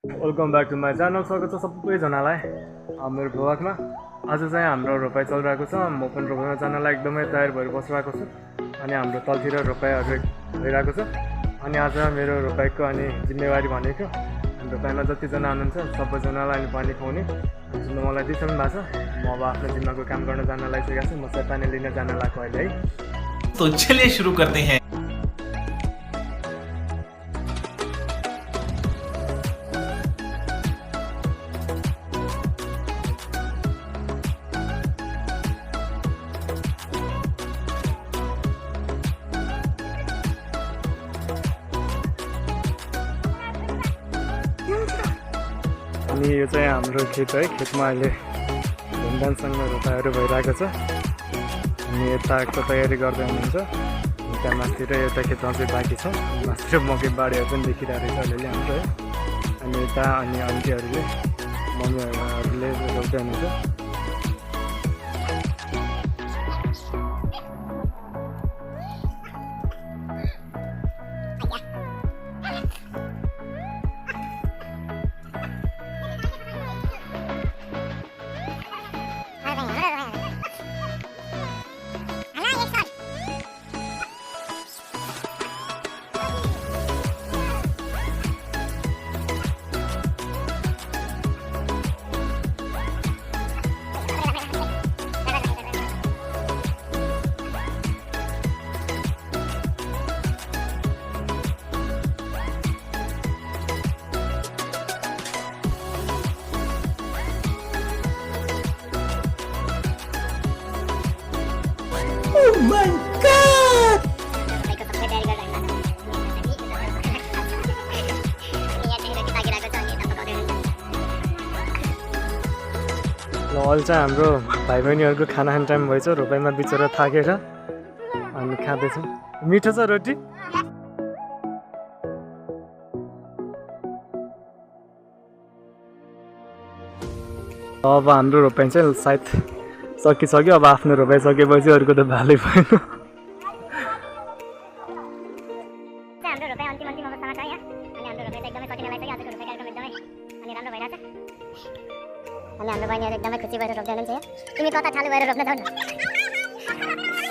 Welcome back to my channel. स्वागत छ सबैजनालाई मेरो भ्लगमा। आज चाहिँ हाम्रो रोपाइ चलिरहेको छ। म पनि रोपाइमा जानलाई एकदमै तयार भएर बसिरहेको छु। अनि हाम्रो तलतिर रोपाइहरू भइरहेको छ। अनि आज मेरो रोपाइको अनि जिम्मेवारी भनेको रोपाइमा जतिजना हुनुहुन्छ सबैजनालाई अनि पानी खुवाउने जुन मलाई दिइसक्नु भएको छ। म अब आफ्नो जिम्माको काम गर्न जान लागिसकेको छु। म चाहिँ पानी लिन जान लागेको अहिले है। तो चलिए शुरू करते हैं। अनि यो चाहिँ हाम्रो खेत है। खेतमा अहिले धुमधामसँग रोपाइहरू भइरहेको छ। अनि यताको तयारी गर्दै हुनुहुन्छ। त्यहाँ माथितिर यता खेतमा चाहिँ बाँकी छ। माथितिर मकै बारीहरू पनि देखिरहेको रहेछ अलिअलि हाम्रो है। अनि यता अनि आन्टीहरूले मम्मीहरूले रोप्दै हुनुहुन्छ। Oh my God! ल अहिले चाहिँ हाम्रो भाइ बहिनीहरूको खाना खाने टाइम भएछ। रोपाइमा बिचरा थाकेर अनि खाँदैछौँ। मिठो छ रोटी। अब हाम्रो रोपाइ चाहिँ सायद सकिसक्यो। अब आफ्नो रोपाइ सकेपछि अरूको त भालै भएन। हाम्रो रोपाइ अन्तिम अवस्थामा छ यहाँ। अनि हाम्रो रोपाइ एकदमै सकिन लागिसक्यो। आजको रोपाइ कार्यक्रम एकदमै अनि राम्रो भइरहेछ। अनि हाम्रो बहिनीहरू एकदमै खुसी भएर रोप्दै हुनुहुन्छ। तिमी कता चालु भएर रोप्न जाऊ न।